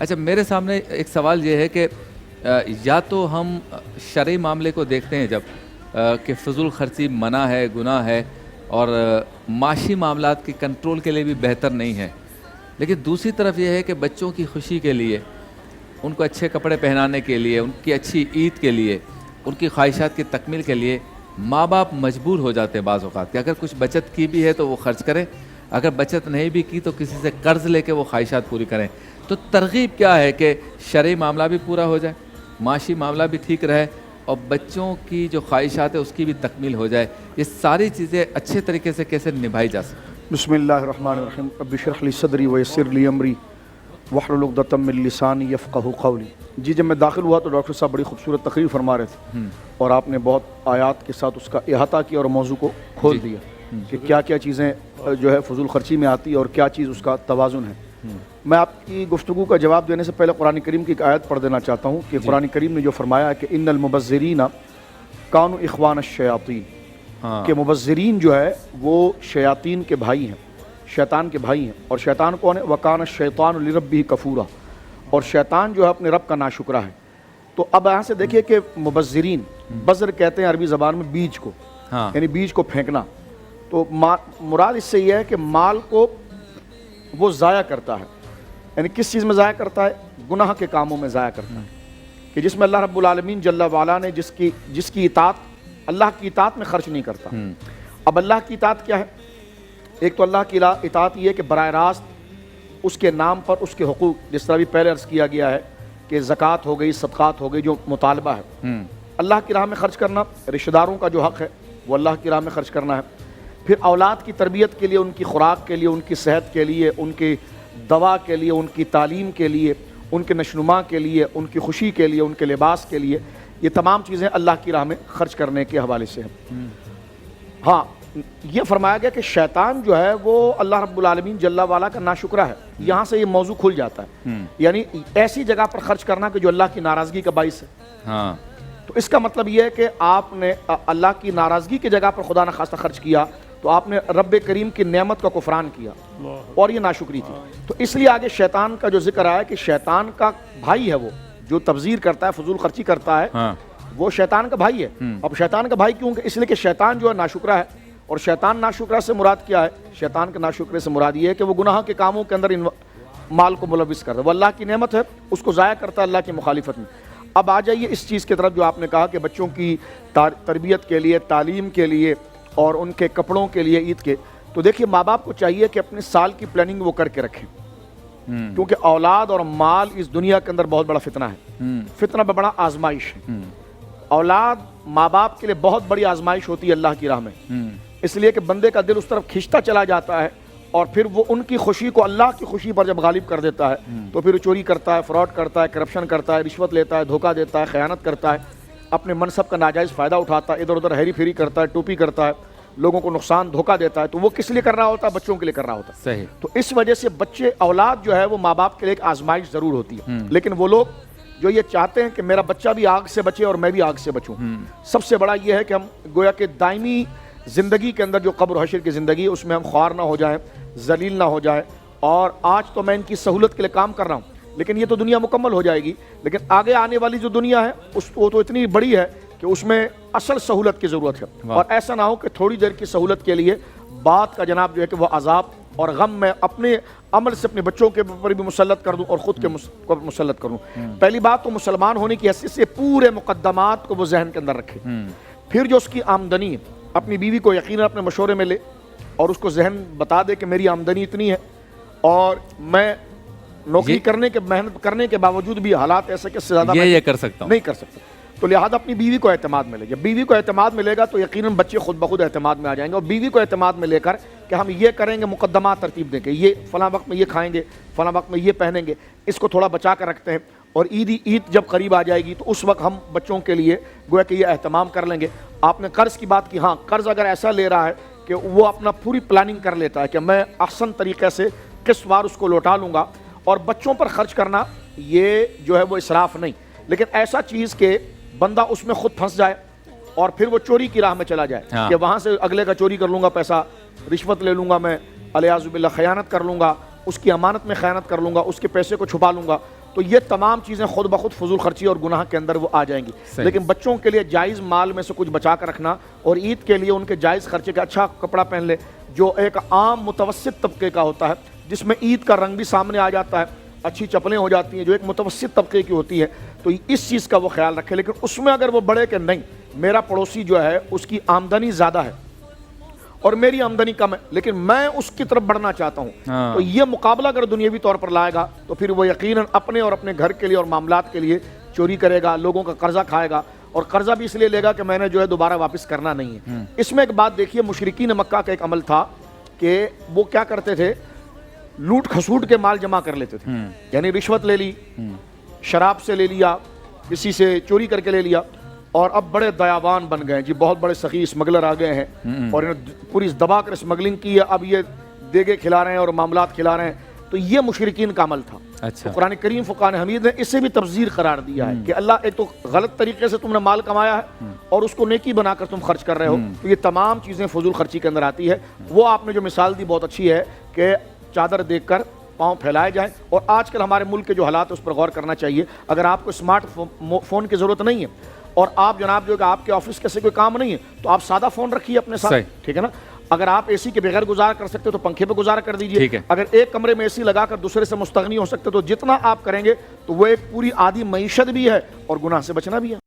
اچھا، میرے سامنے ایک سوال یہ ہے کہ یا تو ہم شرعی معاملے کو دیکھتے ہیں جب کہ فضول خرچی منع ہے، گناہ ہے، اور معاشی معاملات کی کنٹرول کے لیے بھی بہتر نہیں ہے، لیکن دوسری طرف یہ ہے کہ بچوں کی خوشی کے لیے، ان کو اچھے کپڑے پہنانے کے لیے، ان کی اچھی عید کے لیے، ان کی خواہشات کی تکمیل کے لیے ماں باپ مجبور ہو جاتے ہیں بعض اوقات کہ اگر کچھ بچت کی بھی ہے تو وہ خرچ کریں، اگر بچت نہیں بھی کی تو کسی سے قرض لے کے وہ خواہشات پوری کریں۔ تو ترغیب کیا ہے کہ شرعی معاملہ بھی پورا ہو جائے، معاشی معاملہ بھی ٹھیک رہے، اور بچوں کی جو خواہشات ہے اس کی بھی تکمیل ہو جائے؟ یہ ساری چیزیں اچھے طریقے سے کیسے نبھائی جا سکتی؟ بسم اللہ الرحمن الرحیم۔ رب اشرح لی صدری ویسر لی امری واحلل عقدۃ من لسانی یفقہوا قولی۔ جب میں داخل ہوا تو ڈاکٹر صاحب بڑی خوبصورت تقریر فرما رہے تھے، اور آپ نے بہت آیات کے ساتھ اس کا احاطہ کیا اور موضوع کو کھول دیا کہ کیا کیا چیزیں جو ہے فضول خرچی میں آتی ہے اور کیا چیز اس کا توازن ہے۔ میں آپ کی گفتگو کا جواب دینے سے پہلے قرآن کریم کی ایک آیت پڑھ دینا چاہتا ہوں کہ قرآن کریم نے جو فرمایا ہے کہ ان المبذرین کانوا اخوان الشیاطین، کہ مبذرین جو ہے وہ شیاطین کے بھائی ہیں، شیطان کے بھائی ہیں۔ اور شیطان کون ہے؟ وَكَانَ الشَّيْطَانُ لِرَبِّهِ كَفُورًا، اور شیطان جو ہے اپنے رب کا ناشکرا ہے۔ تو اب یہاں سے دیکھیے کہ مبذرین، بذر کہتے ہیں عربی زبان میں بیج کو، یعنی بیج کو پھینکنا۔ تو مراد اس سے یہ ہے کہ مال کو وہ ضائع کرتا ہے، یعنی کس چیز میں ضائع کرتا ہے؟ گناہ کے کاموں میں ضائع کرتا ہے، کہ جس میں اللہ رب العالمین جل وعلا نے جس کی اطاعت، اللہ کی اطاعت میں خرچ نہیں کرتا۔ اب اللہ کی اطاعت کیا ہے؟ ایک تو اللہ کی اطاعت یہ ہے کہ براہ راست اس کے نام پر اس کے حقوق، جس طرح بھی پہلے عرض کیا گیا ہے کہ زکوٰۃ ہو گئی، صدقات ہو گئی، جو مطالبہ ہے اللہ کی راہ میں خرچ کرنا، رشتہ داروں کا جو حق ہے وہ اللہ کی راہ میں خرچ کرنا ہے۔ پھر اولاد کی تربیت کے لیے، ان کی خوراک کے لیے، ان کی صحت کے لیے، ان کی دوا کے لیے، ان کی تعلیم کے لیے، ان کے نشوونما کے لیے، ان کی خوشی کے لیے، ان کے لباس کے لیے، یہ تمام چیزیں اللہ کی راہ میں خرچ کرنے کے حوالے سے ہیں۔ ہاں، یہ فرمایا گیا کہ شیطان جو ہے وہ اللہ رب العالمین جل وعلا کا ناشکرا ہے، یہاں سے یہ موضوع کھل جاتا ہے، یعنی ایسی جگہ پر خرچ کرنا کہ جو اللہ کی ناراضگی کا باعث ہے۔ تو اس کا مطلب یہ ہے کہ آپ نے اللہ کی ناراضگی کی جگہ پر خدا نخواستہ خرچ کیا تو آپ نے رب کریم کی نعمت کا کفران کیا، اور یہ ناشکری تھی۔ تو اس لیے آگے شیطان کا جو ذکر آیا کہ شیطان کا بھائی ہے، وہ جو تبذیر کرتا ہے، فضول خرچی کرتا ہے، وہ شیطان کا بھائی ہے۔ اب شیطان کا بھائی کیوں؟ کہ اس لیے کہ شیطان جو ہے ناشکرا ہے، اور شیطان ناشکرا سے مراد کیا ہے؟ شیطان کے ناشکرے سے مراد یہ ہے کہ وہ گناہ کے کاموں کے اندر مال کو ملوث کرتا ہے، وہ اللہ کی نعمت ہے اس کو ضائع کرتا ہے اللہ کی مخالفت میں۔ اب آ جائیے اس چیز کی طرف جو آپ نے کہا کہ بچوں کی تربیت کے لیے، تعلیم کے لیے، اور ان کے کپڑوں کے لیے، عید کے۔ تو دیکھیے ماں باپ کو چاہیے کہ اپنے سال کی پلاننگ وہ کر کے رکھیں، کیونکہ اولاد اور مال اس دنیا کے اندر بہت بڑا فتنہ ہے، فتنہ بڑا آزمائش ہے۔ اولاد ماں باپ کے لیے بہت بڑی آزمائش ہوتی ہے اللہ کی راہ میں، اس لیے کہ بندے کا دل اس طرف کھنچتا چلا جاتا ہے، اور پھر وہ ان کی خوشی کو اللہ کی خوشی پر جب غالب کر دیتا ہے تو پھر چوری کرتا ہے، فراڈ کرتا ہے، کرپشن کرتا ہے، رشوت لیتا ہے، دھوکہ دیتا ہے، خیانت کرتا ہے، اپنے منصب کا ناجائز فائدہ اٹھاتا ہے، ادھر ادھر ہیری پھیری کرتا ہے، ٹوپی کرتا ہے، لوگوں کو نقصان دھوکہ دیتا ہے۔ تو وہ کس لیے کر رہا ہوتا ہے؟ بچوں کے لیے کر رہا ہوتا ہے۔ صحیح۔ تو اس وجہ سے بچے، اولاد جو ہے وہ ماں باپ کے لیے ایک آزمائش ضرور ہوتی ہے، لیکن وہ لوگ جو یہ چاہتے ہیں کہ میرا بچہ بھی آگ سے بچے اور میں بھی آگ سے بچوں، سب سے بڑا یہ ہے کہ ہم گویا کہ دائمی زندگی کے اندر جو قبر و حشر کی زندگی ہے اس میں ہم خوار نہ ہو جائیں، ذلیل نہ ہو جائیں۔ اور آج تو میں ان کی سہولت کے لیے کام کر رہا ہوں، لیکن یہ تو دنیا مکمل ہو جائے گی، لیکن آگے آنے والی جو دنیا ہے وہ تو اتنی بڑی ہے کہ اس میں اصل سہولت کی ضرورت ہے، اور ایسا نہ ہو کہ تھوڑی دیر کی سہولت کے لیے بات کا جناب جو ہے کہ وہ عذاب اور غم میں اپنے عمل سے اپنے بچوں کے اوپر بھی مسلط کر دوں اور خود کے مسلط کروں۔ پہلی بات تو مسلمان ہونے کی حیثیت سے پورے مقدمات کو وہ ذہن کے اندر رکھے، پھر جو اس کی آمدنی ہے اپنی بیوی کو یقیناً اپنے مشورے میں لے اور اس کو ذہن بتا دے کہ میری آمدنی اتنی ہے اور میں نوکری کرنے کے، محنت کرنے کے باوجود بھی حالات ایسے کہ اس سے زیادہ یہ کر سکتا ہوں، نہیں کر سکتا، تو لہٰذا اپنی بیوی کو اعتماد میں لے۔ جب بیوی کو اعتماد ملے گا تو یقیناً بچے خود بخود اعتماد میں آ جائیں گے، اور بیوی کو اعتماد میں لے کر کہ ہم یہ کریں گے، مقدمات ترتیب دیں گے، یہ فلاں وقت میں یہ کھائیں گے، فلاں وقت میں یہ پہنیں گے، اس کو تھوڑا بچا کر رکھتے ہیں، اور عید جب قریب آ جائے گی تو اس وقت ہم بچوں کے لیے گویا کہ یہ اہتمام کر لیں گے۔ آپ نے قرض کی بات کی، ہاں قرض اگر ایسا لے رہا ہے کہ وہ اپنا پوری پلاننگ کر لیتا ہے کہ میں احسن طریقے سے قسط وار اس کو لوٹا لوں گا، اور بچوں پر خرچ کرنا یہ جو ہے وہ اسراف نہیں، لیکن ایسا چیز کہ بندہ اس میں خود پھنس جائے اور پھر وہ چوری کی راہ میں چلا جائے کہ وہاں سے اگلے کا چوری کر لوں گا پیسہ، رشوت لے لوں گا، میں الیاذ باللہ خیانت کر لوں گا، اس کی امانت میں خیانت کر لوں گا، اس کے پیسے کو چھپا لوں گا، تو یہ تمام چیزیں خود بخود فضول خرچی اور گناہ کے اندر وہ آ جائیں گی. لیکن بچوں کے لیے جائز مال میں سے کچھ بچا کر رکھنا اور عید کے لیے ان کے جائز خرچے کا اچھا کپڑا پہن لے جو ایک عام متوسط طبقے کا ہوتا ہے, جس میں عید کا رنگ بھی سامنے آ جاتا ہے, اچھی چپلیں ہو جاتی ہیں جو ایک متوسط طبقے کی ہوتی ہے, تو اس چیز کا وہ خیال رکھے. لیکن اس میں اگر وہ بڑھے کہ نہیں میرا پڑوسی جو ہے اس کی آمدنی زیادہ ہے اور میری آمدنی کم ہے لیکن میں اس کی طرف بڑھنا چاہتا ہوں, تو یہ مقابلہ اگر دنیاوی طور پر لائے گا تو پھر وہ یقیناً اپنے اور اپنے گھر کے لیے اور معاملات کے لیے چوری کرے گا, لوگوں کا قرضہ کھائے گا, اور قرضہ بھی اس لیے لے گا کہ میں نے جو ہے دوبارہ واپس کرنا نہیں ہے. اس میں ایک بات دیکھیے, مشرکین مکہ کا ایک عمل تھا کہ وہ کیا کرتے تھے, لوٹ کھسوٹ کے مال جمع کر لیتے تھے. یعنی رشوت لے لی, شراب سے لے لیا, کسی سے چوری کر کے لے لیا, اور اب بڑے دیاوان بن گئے جی, بہت بڑے سخی اسمگلر آ گئے ہیں اور پوری دبا کر اسمگلنگ کی ہے, اب یہ دیگے کھلا رہے ہیں اور معاملات کھلا رہے ہیں. تو یہ مشرکین کا عمل تھا. تو قرآن کریم فرقان حمید نے اسے بھی تبذیر قرار دیا ہے کہ اللہ ایک تو غلط طریقے سے تم نے مال کمایا ہے اور اس کو نیکی بنا کر تم خرچ کر رہے ہو, تو یہ تمام چیزیں فضول خرچی کے اندر آتی ہے. وہ آپ نے جو مثال دی بہت اچھی ہے کہ چادر دیکھ کر پاؤں پھیلائے جائیں, اور آج کل ہمارے ملک کے جو حالات ہیں اس پر غور کرنا چاہیے. اگر آپ کو اسمارٹ فون کی ضرورت نہیں ہے اور آپ جناب جو کہ آپ کے آفس کے سے کوئی کام نہیں ہے تو آپ سادہ فون رکھیے اپنے ساتھ, ٹھیک ہے نا. اگر آپ اے سی کے بغیر گزارا کر سکتے تو پنکھے پہ گزارا کر دیجئے. اگر ایک کمرے میں اے سی لگا کر دوسرے سے مستغنی ہو سکتے تو جتنا آپ کریں گے تو وہ ایک پوری آدھی معیشت بھی ہے اور گناہ سے بچنا بھی ہے.